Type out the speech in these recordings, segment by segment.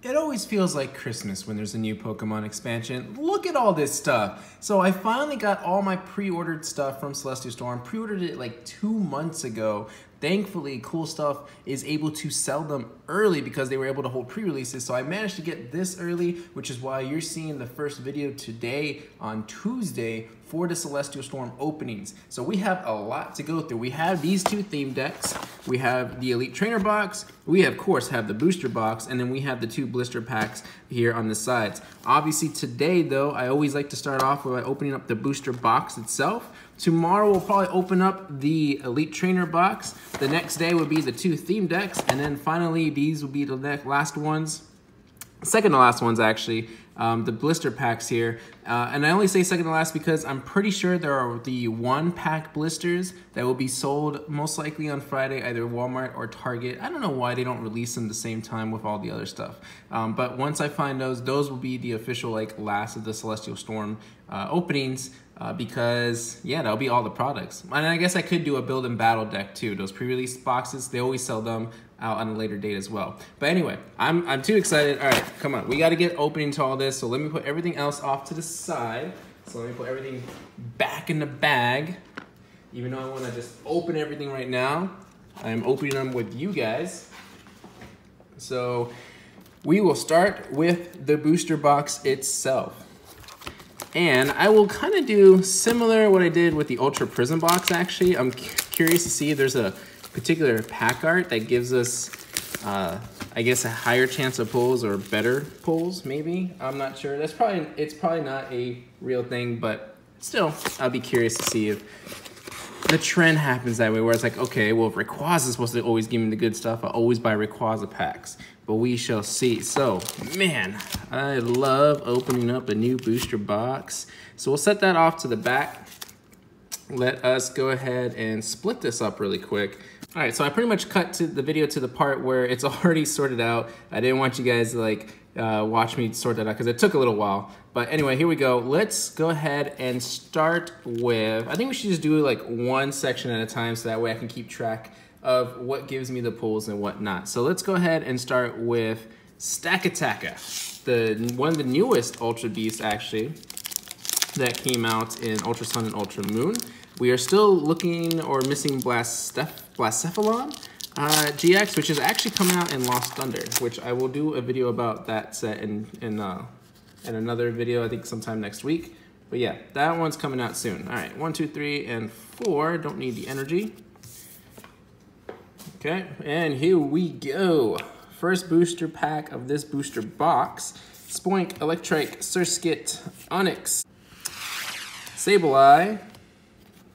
It always feels like Christmas when there's a new Pokemon expansion. Look at all this stuff. So I finally got all my pre-ordered stuff from Celestial Storm. Pre-ordered it like 2 months ago. Thankfully, Cool Stuff is able to sell them early because they were able to hold pre-releases. So I managed to get this early, which is why you're seeing the first video today on Tuesday for the Celestial Storm openings. So we have a lot to go through. We have these 2 theme decks. We have the Elite Trainer box. We, of course, have the booster box. And then we have the 2 blister packs here on the sides. Obviously, today, though, I always like to start off by opening up the booster box itself. Tomorrow, we'll probably open up the Elite Trainer box. The next day will be the 2 theme decks. And then finally, these will be the last ones. Second to last ones, actually. The blister packs here. And I only say second to last because I'm pretty sure there are the 1-pack blisters that will be sold most likely on Friday, either Walmart or Target. I don't know why they don't release them the same time with all the other stuff. But once I find those will be the official last of the Celestial Storm openings. Because yeah, that'll be all the products. And I guess I could do a build and battle deck too. Those pre-release boxes, they always sell them out on a later date as well. But anyway, I'm too excited. All right, come on. We got to get opening to all this. So let me put everything else off to the side. So let me put everything back in the bag. Even though I want to just open everything right now, I'm opening them with you guys. So we will start with the booster box itself. And I will kind of do similar what I did with the Ultra Prism box, actually. I'm curious to see if there's a particular pack art that gives us, I guess, a higher chance of pulls or better pulls, maybe. I'm not sure. It's probably not a real thing, but still, I'll be curious to see if the trend happens that way, where it's like, okay, well, if Rayquaza is supposed to always give me the good stuff, I always buy Rayquaza packs. But we shall see. So, man, I love opening up a new booster box. So we'll set that off to the back. Let us go ahead and split this up really quick. All right, so I pretty much cut to the video to the part where it's already sorted out. I didn't want you guys to watch me sort that out because it took a little while. But anyway, here we go. Let's go ahead and start with, I think we should just do one section at a time so that way I can keep track of what gives me the pulls and what not. So let's go ahead and start with Stakataka, one of the newest Ultra Beasts actually that came out in Ultra Sun and Ultra Moon. We are still looking or missing Blacephalon GX, which is actually coming out in Lost Thunder, which I will do a video about that set in another video, I think sometime next week. But yeah, that one's coming out soon. All right, 1, 2, 3, and 4. Don't need the energy. Okay, and here we go. First booster pack of this booster box. Spoink, Electrike, Surskit, Onix, Sableye,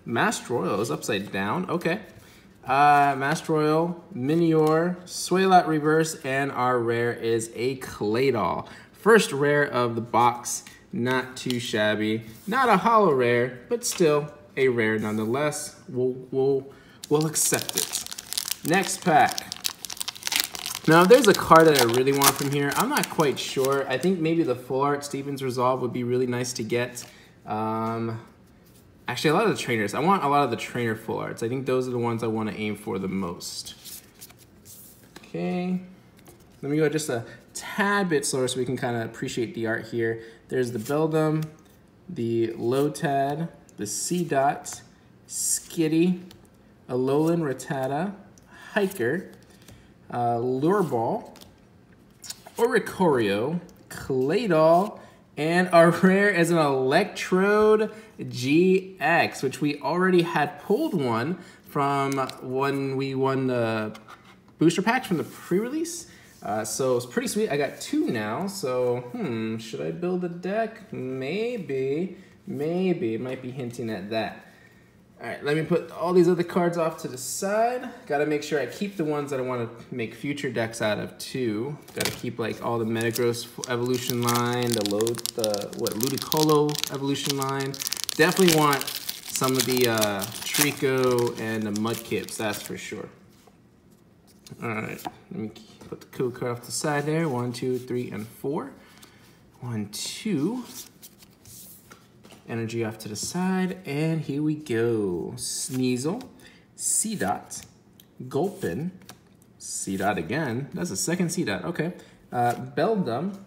Mastroil is upside down, okay. Mastroil, Minior, Swalot Reverse, and our rare is a Claydol. First rare of the box, not too shabby. Not a holo rare, but still a rare nonetheless. We'll accept it. Next pack. Now, if there's a card that I really want from here, I'm not quite sure. I think maybe the Full Art Steven's Resolve would be really nice to get. Actually, a lot of the trainers. I want a lot of the trainer Full Arts. I think those are the ones I want to aim for the most. Okay. Let me go just a tad bit slower so we can kind of appreciate the art here. There's the Beldum, the Lotad, the Seedot, Skitty, Alolan Rattata, Hiker, Lureball, Oricorio, Claydol, and our rare is an Electrode GX, which we already had pulled one from when we won the booster packs from the pre-release. So it's pretty sweet. I got 2 now, so should I build a deck? Maybe. It might be hinting at that. All right, let me put all these other cards off to the side. Got to make sure I keep the ones that I want to make future decks out of too. Got to keep all the Metagross evolution line, the Ludicolo evolution line. Definitely want some of the Trico and the Mudkips, that's for sure. All right, let me put the code card off to the side there. 1, 2, 3, and 4. 1, 2. Energy off to the side, and here we go. Sneasel, Seedot, Gulpin, Seedot again. That's a second Seedot, okay. Beldum,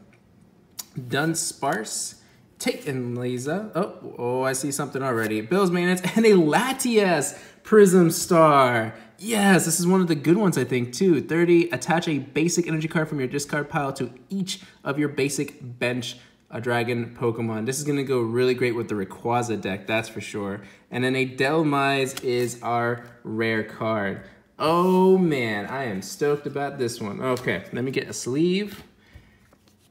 Dunsparce, Takenlaza. Oh, I see something already. Bill's Maintenance, and a Latias Prism Star. Yes, this is one of the good ones, I think, too. 30, attach a basic energy card from your discard pile to each of your basic bench dragon Pokemon. This is going to go really great with the Rayquaza deck, that's for sure. And then a Delmise is our rare card. Oh, man, I am stoked about this one. Okay, let me get a sleeve.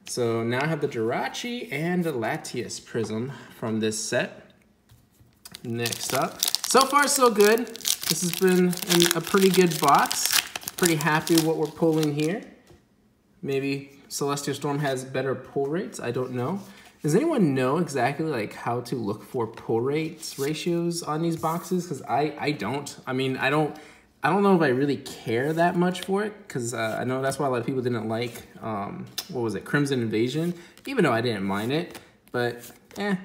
So now I have the Jirachi and the Latias Prism from this set. Next up. So far, so good. This has been a pretty good box. Pretty happy with what we're pulling here. Maybe Celestial Storm has better pull rates. I don't know. Does anyone know exactly like how to look for pull rates ratios on these boxes? Because I don't. I mean, I don't know if I really care that much for it, because I know that's why a lot of people didn't like, what was it, Crimson Invasion, even though I didn't mind it, but eh.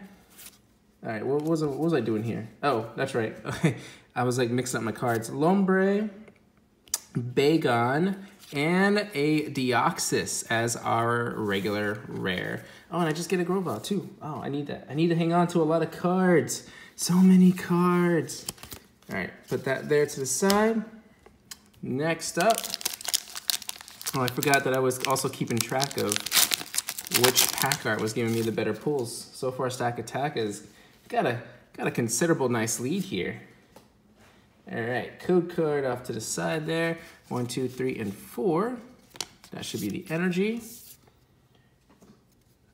All right, what was I doing here? Oh, that's right. Okay, I was like mixing up my cards. Lombre, Bagon, and a Deoxys as our regular rare. Oh, and I just get a Grovyle too. Oh, I need that. I need to hang on to a lot of cards. So many cards. All right, put that there to the side. Next up, oh, I forgot that I was also keeping track of which pack art was giving me the better pulls. So far, Stack Attack has got a considerable nice lead here. All right, code card off to the side there. 1, 2, 3, and 4. That should be the energy.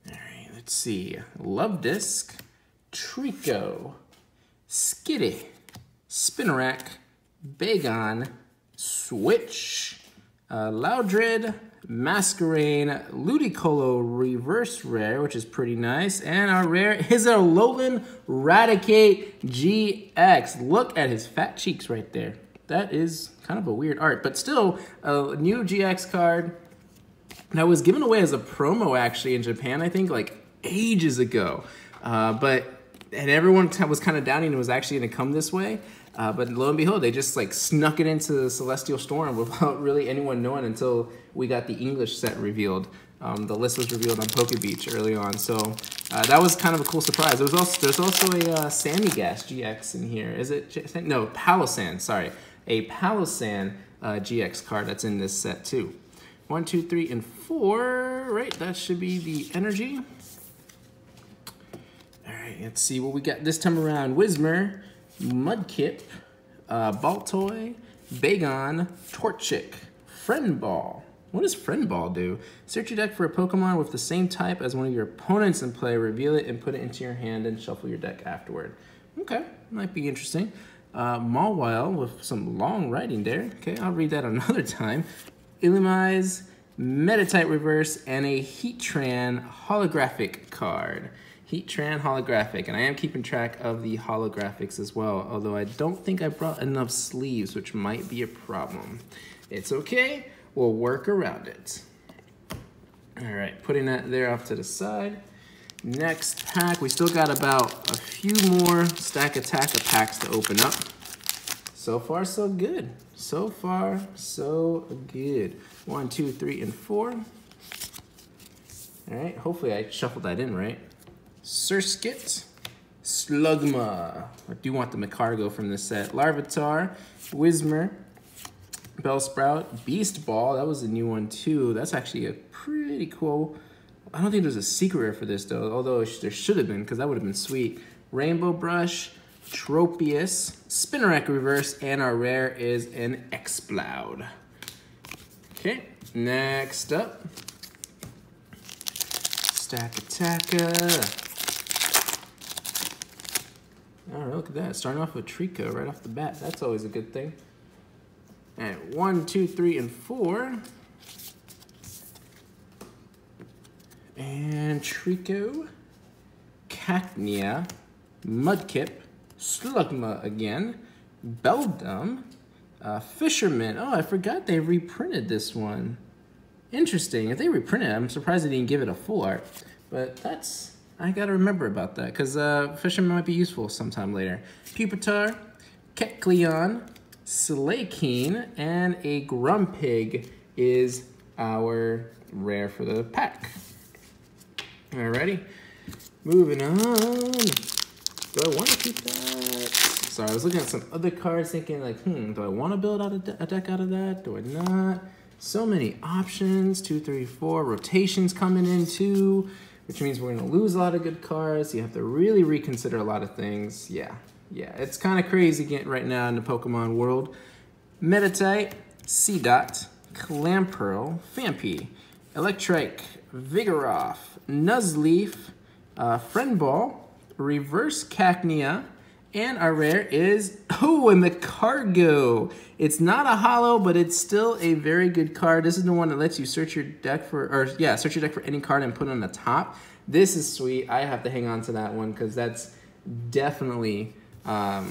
All right, let's see. Love Disc, Trico, Skitty, Spinarak, Bagon, Switch, Loudred, Masquerain, Ludicolo Reverse Rare, which is pretty nice. And our rare is a Alolan Raticate GX. Look at his fat cheeks right there. That is kind of a weird art, but still a new GX card that was given away as a promo actually in Japan, I think like ages ago. And everyone was kind of doubting it was actually going to come this way. But lo and behold, they just like snuck it into Celestial Storm without really anyone knowing until we got the English set revealed. The list was revealed on Poke Beach early on, so that was kind of a cool surprise. There's also a Samigas GX in here. Is it? No, Palossand. Sorry, a Palossand GX card that's in this set too. 1, 2, 3, and 4. Right, that should be the energy. All right, let's see what we got this time around. Whismur, Mudkip, Baltoy, Bagon, Torchic, Friend Ball. What does Friend Ball do? Search your deck for a Pokemon with the same type as one of your opponents in play, reveal it, and put it into your hand and shuffle your deck afterward. Okay, might be interesting. Mawile with some long writing there. Okay, I'll read that another time. Illumise, Meditite Reverse, and a Heatran holographic card. Heatran holographic, and I am keeping track of the holographics as well, although I don't think I brought enough sleeves, which might be a problem. It's okay, we'll work around it. All right, putting that there off to the side. Next pack, we still got about a few more Stack Attacker packs to open up. So far, so good. So far, so good. 1, 2, 3, and 4. All right, hopefully I shuffled that in right. Surskit, Slugma. I do want the Macargo from this set. Larvitar, Whismur, Bellsprout, Beast Ball. That was a new one too. That's actually a pretty cool. I don't think there's a secret rare for this though, although there should have been because that would have been sweet. Rainbow Brush, Tropius, Spinarak Reverse, and our rare is an Exploud. Okay, next up, Stack Attacker. All right, look at that. Starting off with Trico right off the bat. That's always a good thing. All right, 1, 2, 3, and 4. And Trico, Cacnea, Mudkip, Slugma again, Beldum, Fisherman. Oh, I forgot they reprinted this one. Interesting. If they reprinted it, I'm surprised they didn't give it a full art. But that's... I gotta remember about that, because Fisherman might be useful sometime later. Pupitar, Kecleon, Slaykeen, and a Grumpig is our rare for the pack. Alrighty, moving on. Do I want to keep that? Sorry, I was looking at some other cards thinking like, do I want to build out a deck out of that? Do I not? So many options, 2, 3, 4, rotations coming in too, which means we're gonna lose a lot of good cards. You have to really reconsider a lot of things. Yeah, it's kind of crazy getting right now in the Pokemon world. Meditite, Seedot, Clamperl, Phanpy, Electrike, Vigoroth, Nuzleaf, Friendball, Reverse Cacnea, and our rare is, and the Cargo. It's not a holo, but it's still a very good card. This is the one that lets you search your deck for, search your deck for any card and put it on the top. This is sweet. I have to hang on to that one because that's definitely, that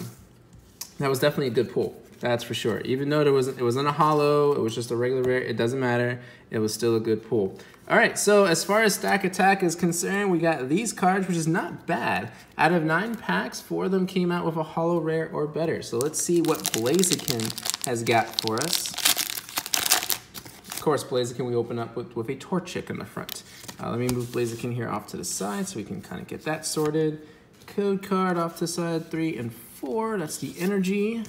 was definitely a good pull. That's for sure. Even though it wasn't a holo, it was just a regular rare, it doesn't matter. It was still a good pull. All right, so as far as Stack Attack is concerned, we got these cards, which is not bad. Out of 9 packs, 4 of them came out with a holo rare or better. So let's see what Blaziken has got for us. Of course, Blaziken we open up with a Torchic in the front. Let me move Blaziken here off to the side so we can kind of get that sorted. Code card off to the side, 3 and 4. That's the energy.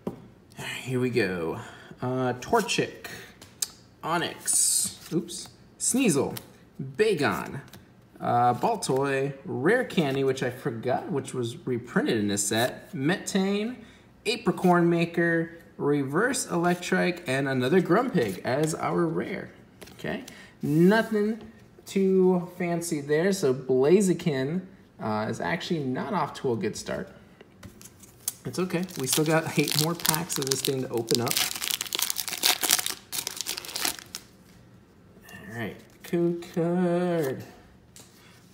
All right, here we go. Torchic, Onyx, Sneasel, Bagon, Baltoy, Rare Candy, which I forgot which was reprinted in this set, Metane, Apricorn Maker, Reverse Electrike, and another Grumpig as our rare. Okay, nothing too fancy there, so Blaziken is actually not off to a good start. It's okay, we still got 8 more packs of this thing to open up. All right, code card.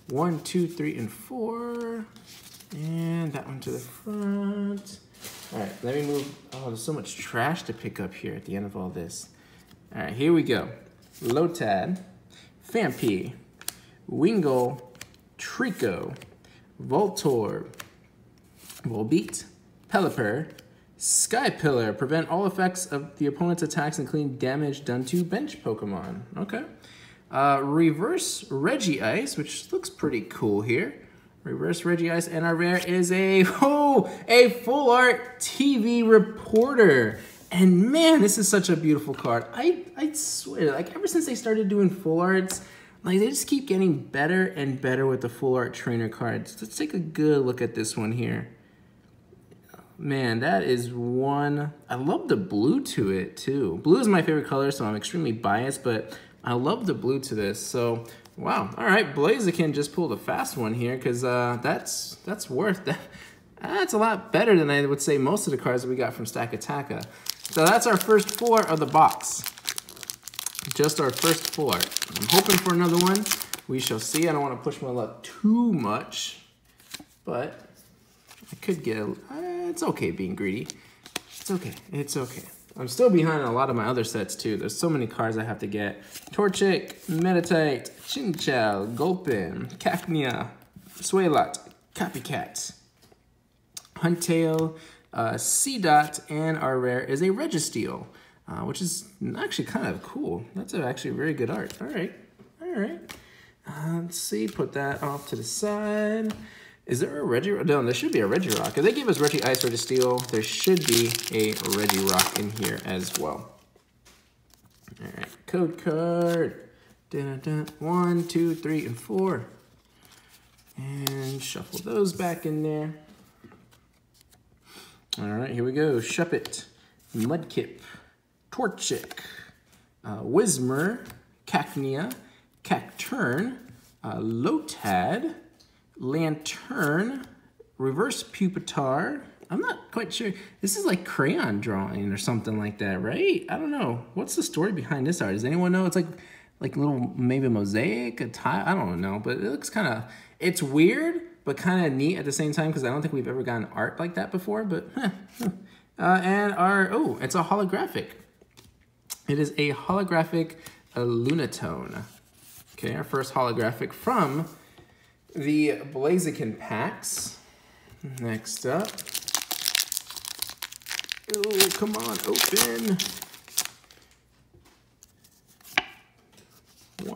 1, 2, 3, and 4. And that one to the front. All right, let me move. Oh, there's so much trash to pick up here at the end of all this. All right, here we go. Lotad, Phanpy, Wingull, Trico, Voltorb, Volbeat, Pelipper, Skypillar. Prevent all effects of the opponent's attacks, including damage done to bench Pokemon. Okay. Reverse Regice, which looks pretty cool here. Reverse Regice, and our rare is a full art TV reporter. And man, this is such a beautiful card. I swear, like ever since they started doing full arts, like they just keep getting better and better with the full art trainer cards. Let's take a good look at this one here. Man, that is one. I love the blue to it too. Blue is my favorite color, so I'm extremely biased, but I love the blue to this. So, wow. All right, Blaziken just pulled a fast one here because that's worth that. That's a lot better than I would say most of the cards that we got from Stack Attack. So that's our first 4 of the box. Just our first 4. I'm hoping for another one. We shall see. I don't want to push my luck too much, but I could get it's okay being greedy. It's okay. It's okay. I'm still behind on a lot of my other sets too. There's so many cards I have to get. Torchic, Meditite, Chinchou, Gulpin, Cacnea, Swalot, Copycat, Huntail, Seedot, and our rare is a Registeel, which is actually kind of cool. That's actually very good art. All right. All right. Let's see. Put that off to the side. Is there a Regirock? No, there should be a Regirock. If they gave us Regice or Registeel, there should be a Regirock in here as well. All right, code card. Dun, dun, dun. 1, 2, 3, and 4. And shuffle those back in there. All right, here we go. Shuppet, Mudkip, Torchic, Whismur, Cacnea, Cacturn, Lotad, Lantern, Reverse Pupitar. I'm not quite sure. This is like crayon drawing or something like that, right? I don't know. What's the story behind this art? Does anyone know? It's like a little, maybe a mosaic, a tile. I don't know, but it looks kind of, it's weird, but kind of neat at the same time because I don't think we've ever gotten art like that before, but and our, it's a holographic. It is a holographic Lunatone. Okay, our first holographic from the Blaziken packs. Next up. Oh, come on, open.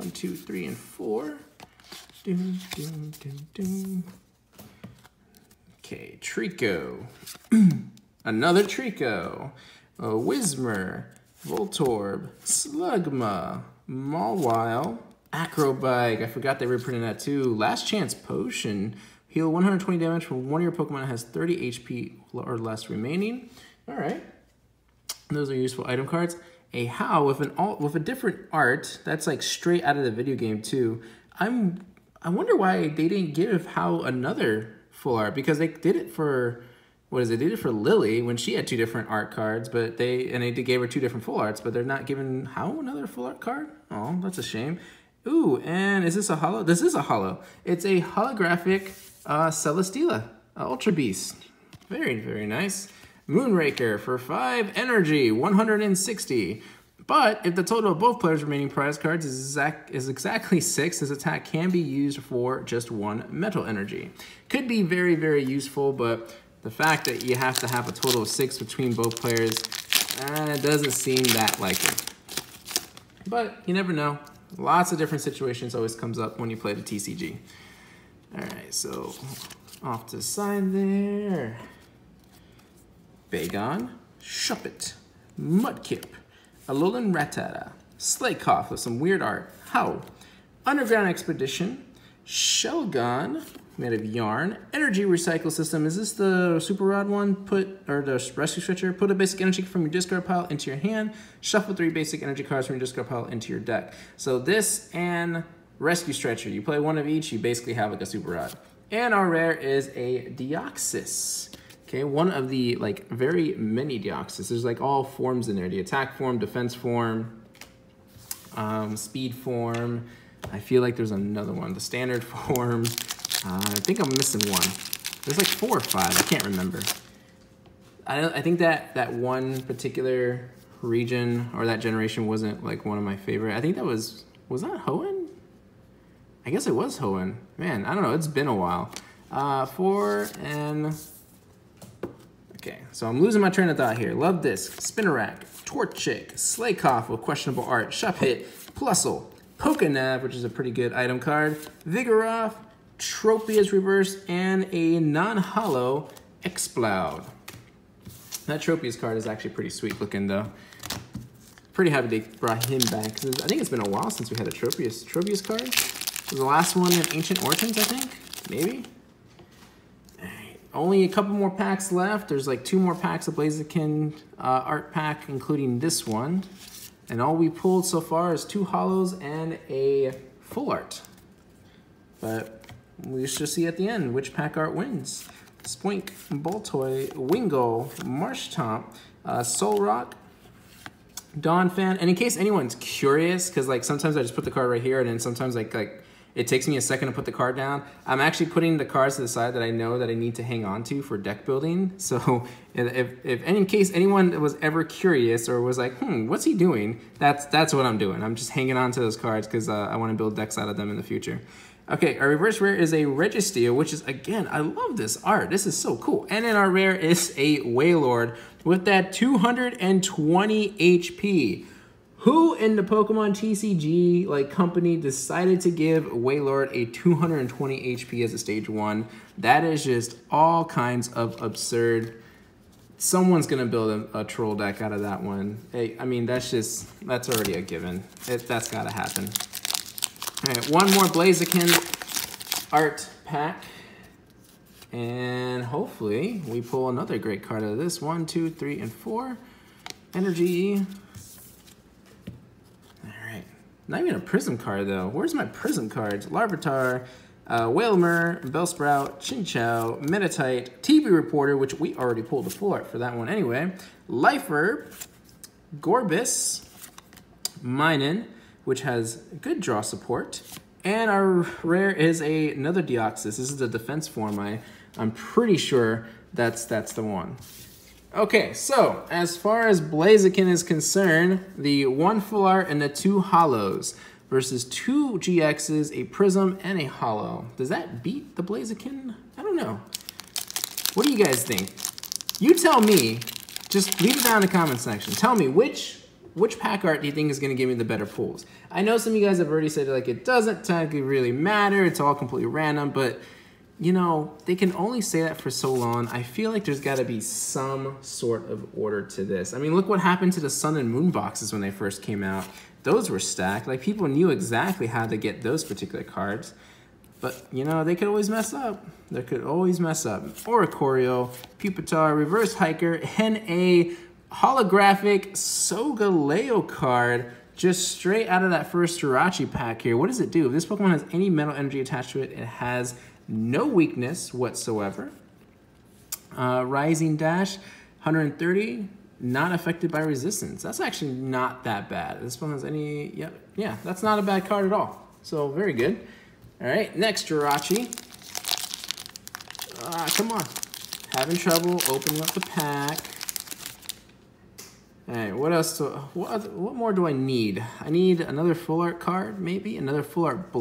1, 2, 3, and 4. Doom, doom, doom, doom. Okay, Trico. Another Trico. Whismur. Voltorb. Slugma. Mawile. Acrobike. I forgot they reprinted that too. Last Chance Potion. Heal 120 damage from one of your Pokemon that has 30 HP or less remaining. All right. Those are useful item cards. A How with a different art. That's like straight out of the video game too. I wonder why they didn't give How another full art, because they did it for, what is it? They did it for Lily when she had 2 different art cards, but they gave her 2 different full arts, but they're not giving How another full art card? Oh, that's a shame. Ooh, and is this a holo? This is a holo. It's a holographic Celesteela, Ultra Beast. Very, very nice. Moonraker for 5 energy, 160. But if the total of both players' remaining prize cards is exactly 6, his attack can be used for just 1 metal energy. Could be very, very useful, but the fact that you have to have a total of 6 between both players, it doesn't seem that likely. But you never know. Lots of different situations always comes up when you play the TCG. All right, so off to the side there. Bagon, Shuppet, Mudkip, Alolan Rattata, Slaykoff with some weird art, How, Underground Expedition, Shelgon, made of yarn, Energy Recycle System. Is this the Super Rod one? Or the Rescue Stretcher? Put a basic energy from your discard pile into your hand, shuffle 3 basic energy cards from your discard pile into your deck. So this and Rescue Stretcher, you play one of each, you basically have like a Super Rod. And our rare is a Deoxys. Okay, one of the like very many Deoxys. There's like all forms in there: the attack form, defense form, speed form. I feel like there's another one, the standard form. I think I'm missing one. There's like 4 or 5. I can't remember. I think that one particular region or that generation wasn't like one of my favorite. I think that was that Hoenn? I guess it was Hoenn. Man, I don't know. It's been a while. 4 and... Okay, so I'm losing my train of thought here. Love Disc, Spinarak, Torchic, Slaykoff with questionable art, Shuppet, Plusle, Pokénav, which is a pretty good item card, Vigoroth, Tropius Reverse, and a non-holo Exploud. That Tropius card is actually pretty sweet looking though. Pretty happy they brought him back. I think it's been a while since we had a Tropius card. It was the last one in Ancient Origins, I think, maybe? Only a couple more packs left. There's like 2 more packs of Blaziken art pack, including this one. And all we pulled so far is 2 holos and a full art. But we shall see at the end which pack art wins. Spoink, Boltoy, Wingull, Marshtomp, Solrock, Donphan. And in case anyone's curious, because like sometimes I just put the card right here, and then sometimes like it takes me a second to put the card down. I'm actually putting the cards to the side that I know that I need to hang on to for deck building. So if in case anyone was ever curious or was like, what's he doing? That's what I'm doing. I'm just hanging on to those cards because I want to build decks out of them in the future. Okay, our reverse rare is a Registeel, which is, again, I love this art. This is so cool. And then our rare is a Wailord with that 220 HP. Who in the Pokemon TCG like company decided to give Wailord a 220 HP as a stage 1? That is just all kinds of absurd. Someone's gonna build a troll deck out of that one. Hey, I mean, that's already a given. That's gotta happen. All right, one more Blaziken art pack. And hopefully we pull another great card out of this. 1, 2, 3, and 4. Energy. Not even a Prism card, though. Where's my Prism cards? Larvitar, Wailmer, Bellsprout, Chinchou, Meditite, TV Reporter, which we already pulled the full art for that one anyway, Lifer, Gorbis, Minun, which has good draw support, and our rare is another Deoxys. This is the defense form. I'm pretty sure that's the one. Okay, so as far as Blaziken is concerned, the 1 full art and the 2 holos versus 2 GXs, a Prism, and a holo. Does that beat the Blaziken? I don't know. What do you guys think? You tell me. Just leave it down in the comment section. Tell me which which pack art do you think is going to give me the better pulls? I know some of you guys have already said like it doesn't technically really matter. It's all completely random, but you know, they can only say that for so long. I feel like there's got to be some sort of order to this. I mean, look what happened to the Sun and Moon boxes when they first came out. Those were stacked. Like, people knew exactly how to get those particular cards. But, you know, they could always mess up. They could always mess up. Oricorio, Pupitar, Reverse Hiker, and a holographic Solgaleo card just straight out of that first Jirachi pack here. What does it do? If this Pokemon has any mental energy attached to it, it has no weakness whatsoever. Rising Dash, 130, not affected by resistance. That's actually not that bad. This one has any, yeah, that's not a bad card at all. So very good. All right, next Jirachi. Come on. Having trouble opening up the pack. All right, what else? What more do I need? I need another full art card, maybe another full art.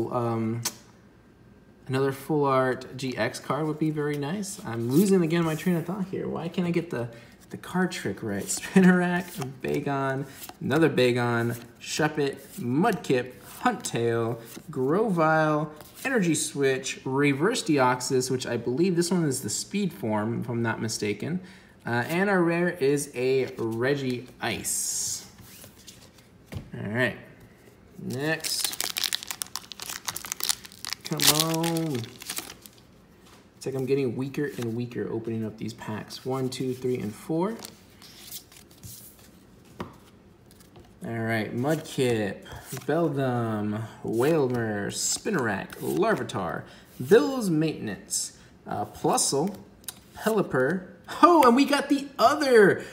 Another full art GX card would be very nice. I'm losing again my train of thought here. Why can't I get the card trick right? Spinarak, Bagon, another Bagon, Shuppet, Mudkip, Huntail, Grovyle, Energy Switch, Reverse Deoxys, which I believe this one is the speed form, if I'm not mistaken. And our rare is a Reggie Ice. All right, next. Come on. It's like I'm getting weaker and weaker opening up these packs. 1, 2, 3, and 4. All right, Mudkip, Beldum, Whalmer, Spinarak, Larvitar, Bill's Maintenance, Plusle, Pelipper. Oh, and we got the other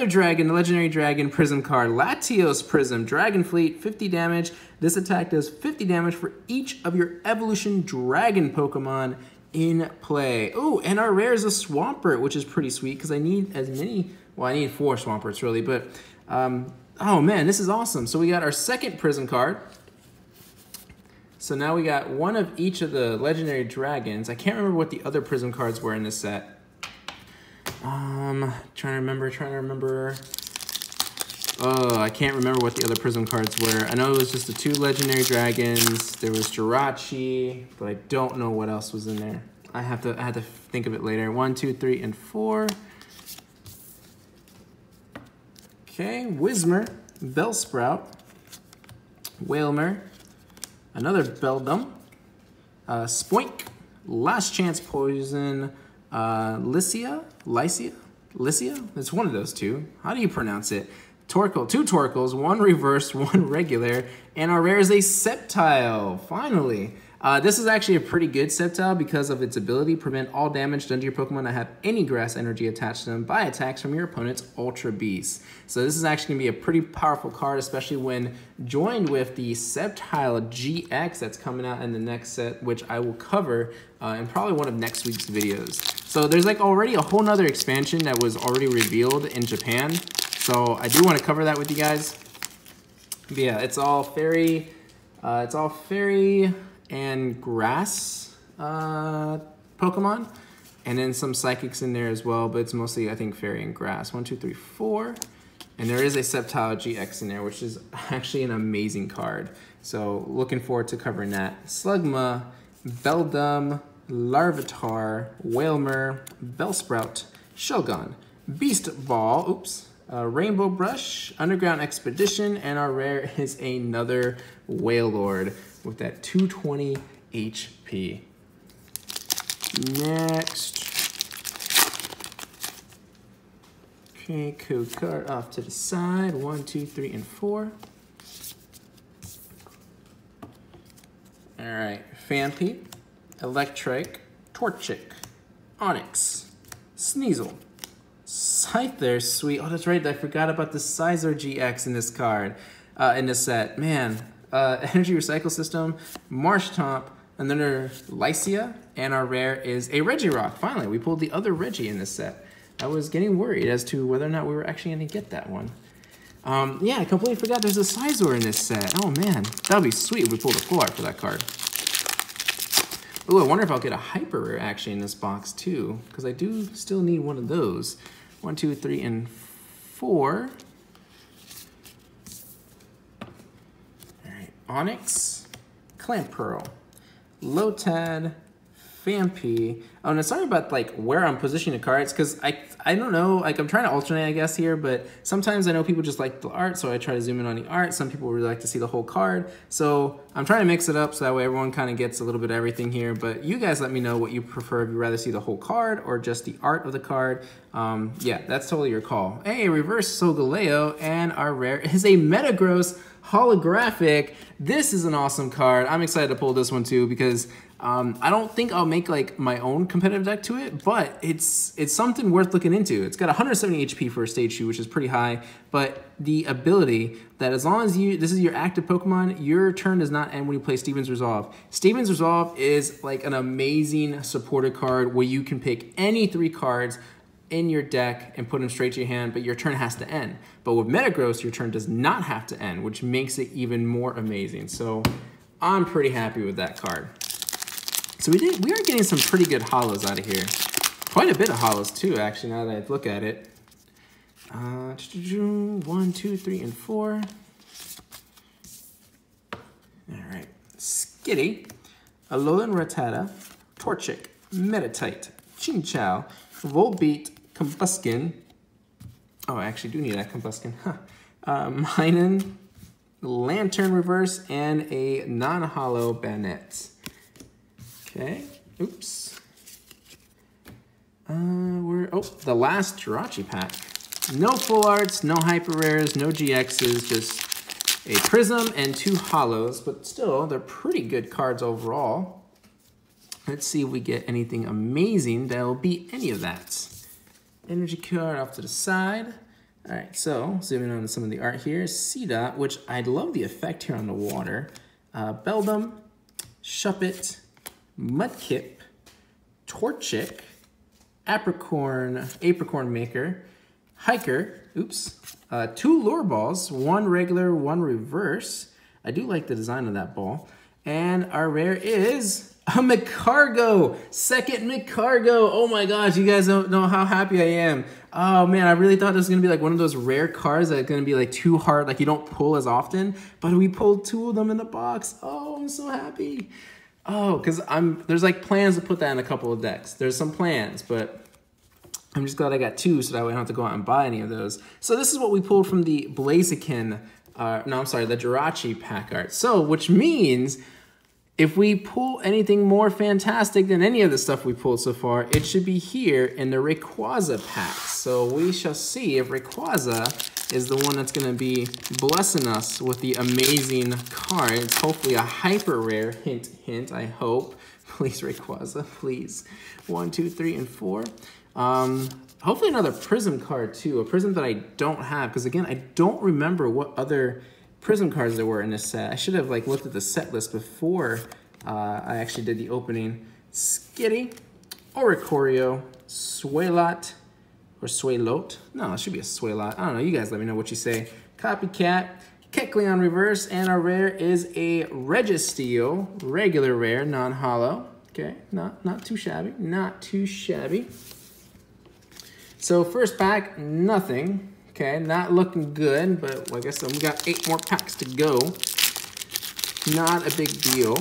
dragon, the legendary dragon prism card, Latios Prism, Dragon Fleet, 50 damage. This attack does 50 damage for each of your evolution dragon Pokemon in play. Oh, and our rare is a Swampert, which is pretty sweet because I need as many, well, I need 4 Swamperts really, but oh man, this is awesome. So we got our second prism card. So now we got one of each of the legendary dragons. I can't remember what the other prism cards were in this set. Trying to remember. Oh, I can't remember what the other prism cards were. I know it was just the 2 legendary dragons. There was Jirachi, but I don't know what else was in there. I had to think of it later. 1, 2, 3, and 4. Okay, Whismur, Bellsprout, Whalmer, another Beldum, Spoink, Last Chance Poison, Lycia? It's one of those two. How do you pronounce it? Torkoal, 2 Torkoals, 1 reverse, 1 regular, and our rare is a Sceptile, finally. This is actually a pretty good Sceptile because of its ability to prevent all damage done to your Pokemon that have any grass energy attached to them by attacks from your opponent's Ultra Beast. So this is actually going to be a pretty powerful card, especially when joined with the Sceptile GX that's coming out in the next set, which I will cover in probably one of next week's videos. So there's like already a whole nother expansion that was already revealed in Japan. So I do want to cover that with you guys. But yeah, it's all fairy and grass Pokemon, and then some psychics in there as well, but it's mostly, I think, fairy and grass. 1, 2, 3, 4. And there is a Sceptile GX in there, which is actually an amazing card. So looking forward to covering that. Slugma, Beldum, Larvitar, Whalmer, Bellsprout, Shelgon, Beast Ball, oops, Rainbow Brush, Underground Expedition, and our rare is another Wailord with that 220 HP. Next. Okay, code card off to the side. 1, 2, 3, and 4. All right, Phanpy, Electrike, Torchic, Onix, Sneasel, Scyther, sweet. Oh, that's right. I forgot about the Scizor GX in this card, in this set. Man, Energy Recycle System, Marshtomp, another Lycia, and our rare is a Regirock. Finally, we pulled the other Reggie in this set. I was getting worried as to whether or not we were actually going to get that one. Yeah, I completely forgot there's a Scizor in this set. Oh man, that would be sweet if we pulled a full art for that card. Ooh, I wonder if I'll get a Hyper Rare actually in this box too, because I do still need one of those. 1, 2, 3, and 4. Onyx, Clamperl, Lotad, Fampi. Oh, and sorry about like where I'm positioning the cards, because I don't know, like I'm trying to alternate, I guess, here, but sometimes I know people just like the art, so I try to zoom in on the art. Some people really like to see the whole card. So I'm trying to mix it up so that way everyone kind of gets a little bit of everything here. But you guys let me know what you prefer, if you'd rather see the whole card or just the art of the card. Yeah, that's totally your call. Hey, reverse Solgaleo, and our rare is a Metagross holographic. This is an awesome card. I'm excited to pull this one too, because I don't think I'll make like my own competitive deck to it, but it's something worth looking into. It's got 170 HP for a stage 2, which is pretty high, but the ability that as long as this is your active Pokemon, your turn does not end when you play Steven's Resolve. Steven's Resolve is like an amazing supporter card where you can pick any 3 cards in your deck and put them straight to your hand, but your turn has to end. But with Metagross, your turn does not have to end, which makes it even more amazing. So I'm pretty happy with that card. So we are getting some pretty good holos out of here. Quite a bit of holos too, actually, now that I look at it. 1, 2, 3, and 4. All right. Skitty, Alolan Rattata, Torchic, Meditite, Chinchou, Volbeat, Combuskin. Oh, I actually do need that Combuskin. Huh. Minun, Lantern Reverse, and a non-holo Banette. Okay, oops. The last Jirachi pack. No full arts, no hyper rares, no GXs, just a Prism and 2 holos, but still, they're pretty good cards overall. Let's see if we get anything amazing that'll beat any of that. Energy card off to the side. All right, so zooming on to some of the art here. C-Dot, which I love the effect here on the water. Beldum, Shuppet, Mudkip, Torchic, Apricorn Maker, Hiker, oops, 2 Lure Balls, 1 regular, 1 reverse. I do like the design of that ball. And our rare is a Magcargo, second Magcargo. Oh my gosh, you guys don't know how happy I am. Oh man, I really thought this was gonna be like one of those rare cards that's gonna be like too hard, like you don't pull as often, but we pulled 2 of them in the box. Oh, I'm so happy. Oh, because there's like plans to put that in a couple of decks. There's some plans, but I'm just glad I got 2 so that way I don't have to go out and buy any of those. So this is what we pulled from the Blaziken, the Jirachi pack art. So, which means if we pull anything more fantastic than any of the stuff we pulled so far, it should be here in the Rayquaza pack. So we shall see if Rayquaza is the one that's going to be blessing us with the amazing cards. Hopefully a hyper rare, hint, hint, I hope. Please, Rayquaza, please. 1, 2, 3, and 4. Hopefully another Prism card too, a Prism that I don't have, because again, I don't remember what other Prism cards there were in this set. I should have like looked at the set list before I actually did the opening. Skitty, Oricorio, Swalot, or Swalot. No, it should be a Swalot. I don't know, you guys let me know what you say. Copycat, Kecleon Reverse, and our rare is a Registeel, regular rare, non-holo. Okay, not too shabby, not too shabby. So first pack, nothing. Okay, not looking good, but like I said, we got 8 more packs to go. Not a big deal.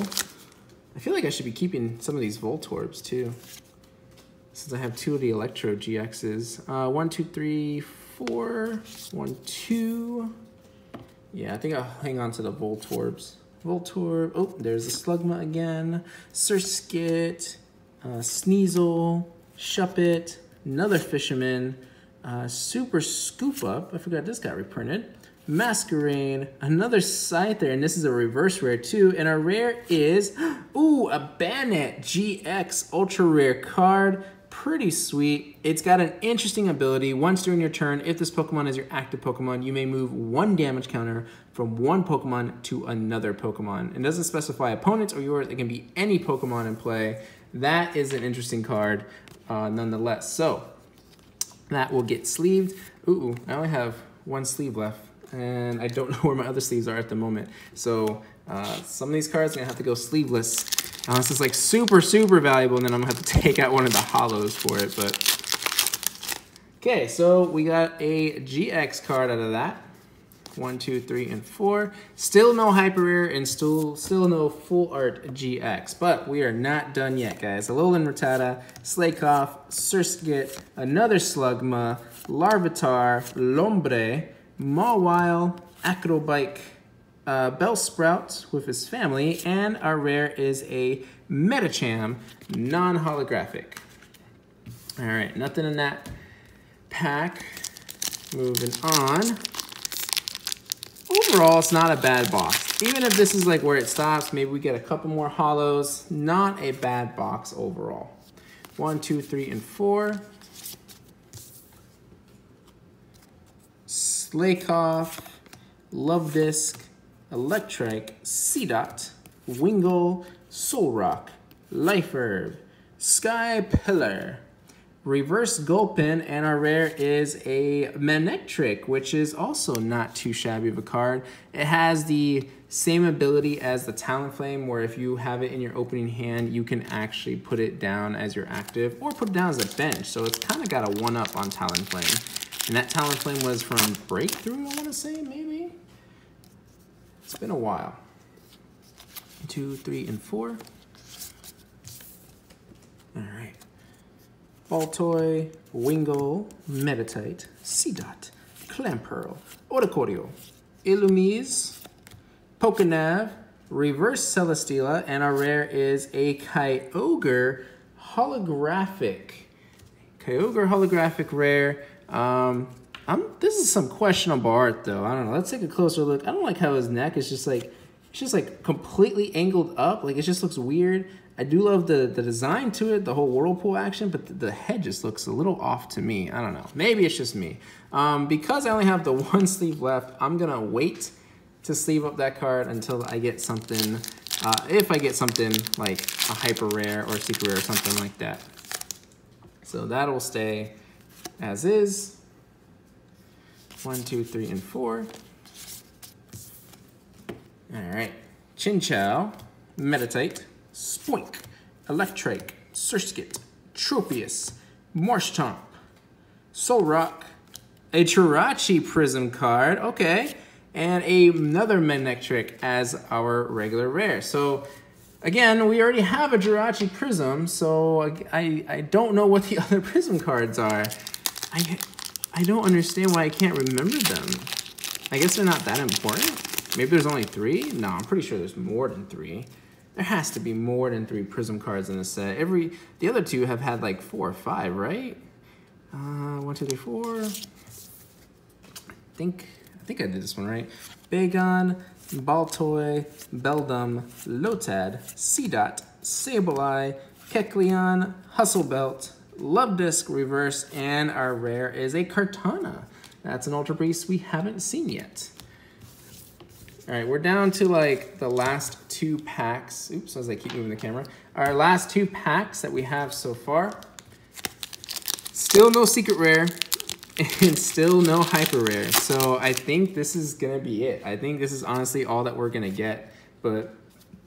I feel like I should be keeping some of these Voltorbs too, since I have 2 of the Electro GXs. 1, 2, 3, 4. 1, 2. Yeah, I think I'll hang on to the Voltorbs. Voltorb. Oh, there's the Slugma again. Surskit, Sneasel, Shuppet, another Fisherman. Super Scoop Up, I forgot this got reprinted. Masquerain, another Scyther, and this is a reverse rare too. And our rare is, ooh, a Banette GX ultra rare card. Pretty sweet. It's got an interesting ability. Once during your turn, if this Pokemon is your active Pokemon, you may move 1 damage counter from one Pokemon to another Pokemon. It doesn't specify opponents or yours. It can be any Pokemon in play. That is an interesting card nonetheless. So that will get sleeved. Ooh, I only have 1 sleeve left, and I don't know where my other sleeves are at the moment. So some of these cards are gonna have to go sleeveless, unless it's like super, super valuable, and then I'm gonna have to take out one of the holos for it, but. Okay, so we got a GX card out of that. 1, 2, 3, and 4. Still no hyper rare and still no full art GX, but we are not done yet, guys. Alolan Rattata, Slakoth, Surskit, another Slugma, Larvitar, Lombre, Mawile, Acrobike, Bellsprout with his family, and our rare is a Medicham, non-holographic. All right, nothing in that pack. Moving on. Overall, it's not a bad box. Even if this is like where it stops, maybe we get a couple more holos. Not a bad box overall. 1, 2, 3, and 4. Slakoth, Love Disc, Electrike, Seedot, Wingull, Solrock, Life Herb, Sky Pillar, Reverse Gulpin, and our rare is a Manectric, which is also not too shabby of a card. It has the same ability as the Talonflame, where if you have it in your opening hand, you can actually put it down as your active, or put it down as a bench. So it's kind of got a one-up on Talonflame. And that Talonflame was from Breakthrough, I want to say, maybe? It's been a while. 2, 3, and 4. All right. Baltoy, Wingull, Meditite, Seedot, Clamperl, Oricorio, Illumise, Pokénav, Reverse Celesteela, and our rare is a Kyogre holographic. Kyogre holographic rare. This is some questionable art though. I don't know. Let's take a closer look. I don't like how his neck is just like completely angled up. Like it just looks weird. I do love the design to it, the whole whirlpool action, but the head just looks a little off to me. I don't know. Maybe it's just me. Because I only have the one sleeve left, I'm gonna wait to sleeve up that card until I get something, if I get something like a hyper rare or a secret rare or something like that. So that'll stay as is. 1, 2, 3, and 4. All right. Chinchou, Meditite, Spoink, Electrike, Surskit, Tropius, Marshtomp, Solrock, a Jirachi Prism card, okay, and another Manectric as our regular rare. So again, we already have a Jirachi Prism, so I don't know what the other Prism cards are. I don't understand why I can't remember them. I guess they're not that important. Maybe there's only 3? No, I'm pretty sure there's more than 3. There has to be more than 3 Prism cards in the set. The other 2 have had like 4 or 5, right? 1, 2, 3, 4. I think I did this one right. Bagon, Baltoy, Beldum, Lotad, Seedot, Sableye, Kecleon, Hustlebelt, Love Disc Reverse, and our rare is a Kartana. That's an Ultra Beast we haven't seen yet. All right, we're down to like the last 2 packs. Oops, as I keep moving the camera. Our last 2 packs that we have so far. Still no secret rare and still no hyper rare. So I think this is gonna be it. I think this is honestly all that we're gonna get. But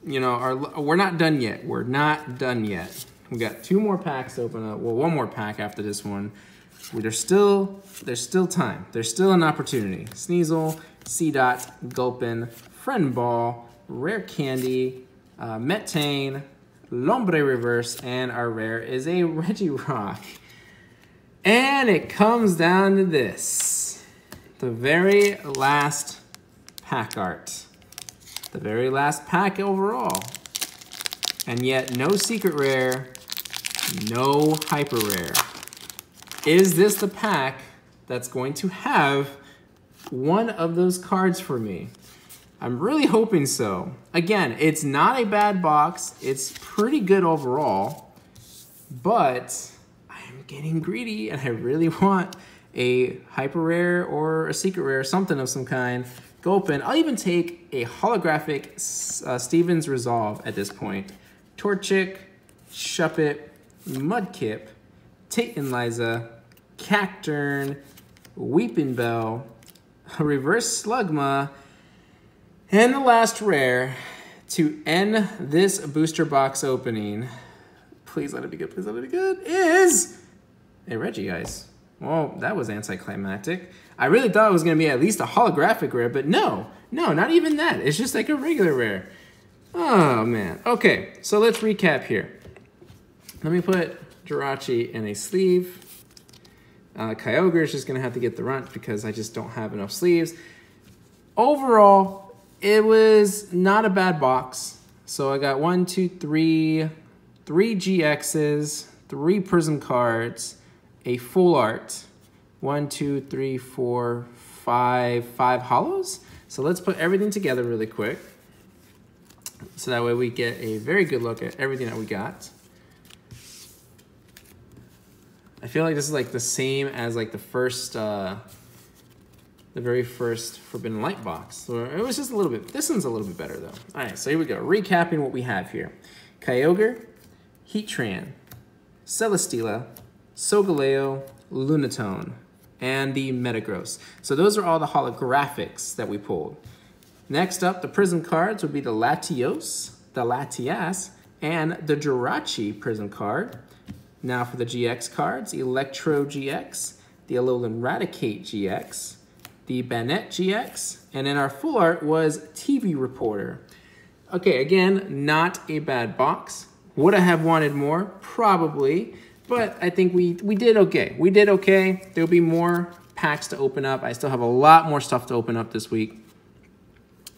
you know, we're not done yet. We're not done yet. We got 2 more packs to open up. Well, 1 more pack after this one. There's still time. There's still an opportunity. Sneasel, Seedot, Gulpin, Friend Ball, Rare Candy, Metane, Lombre Reverse, and our rare is a Regirock. And it comes down to this. The very last pack art. The very last pack overall. And yet no secret rare, no hyper rare. Is this the pack that's going to have one of those cards for me? I'm really hoping so. Again, it's not a bad box. It's pretty good overall, but I'm getting greedy and I really want a hyper rare or a secret rare, something of some kind. Gulpin. I'll even take a holographic Steven's Resolve at this point. Torchic, Shuppet, Mudkip, Titaniza, Cacturn, Weeping Bell, a Reverse Slugma, and the last rare to end this booster box opening. Please let it be good, please let it be good, is a Regice. Well, that was anticlimactic. I really thought it was going to be at least a holographic rare, but no, not even that. It's just like a regular rare. Oh, man. Okay, so let's recap here. Let me put Jirachi in a sleeve. Kyogre is just going to have to get the runt because I just don't have enough sleeves. Overall, it was not a bad box. So I got 1, 2, 3 GXs, 3 Prism cards, a full art, 1, 2, 3, 4, 5 holos. So let's put everything together really quick. So that way we get a very good look at everything that we got. I feel like this is like the same as like the very first Forbidden Light box. So it was just a little bit, this one's a little bit better though. All right, so here we go. Recapping what we have here. Kyogre, Heatran, Celesteela, Solgaleo, Lunatone, and the Metagross. So those are all the holographics that we pulled. Next up, the Prism cards would be the Latios, the Latias, and the Jirachi Prism card. Now for the GX cards, Electro GX, the Alolan Raticate GX, the Banette GX, and then our full art was TV Reporter. Okay, again, not a bad box. Would I have wanted more? Probably, but I think we did okay. We did okay. There'll be more packs to open up. I still have a lot more stuff to open up this week.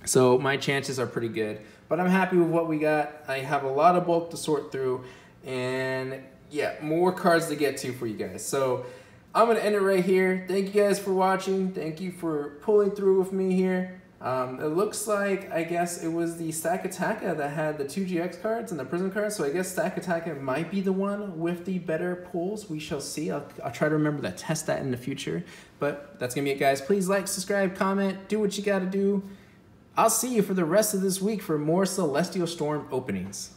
So my chances are pretty good, but I'm happy with what we got. I have a lot of bulk to sort through, and yeah, more cards to get to for you guys. So I'm going to end it right here. Thank you guys for watching. Thank you for pulling through with me here. It looks like, I guess it was the Stack Attacka that had the 2 GX cards and the Prism cards. So I guess Stack Attacka might be the one with the better pulls. We shall see. I'll try to remember to test that in the future. But that's going to be it, guys. Please like, subscribe, comment, do what you got to do. I'll see you for the rest of this week for more Celestial Storm openings.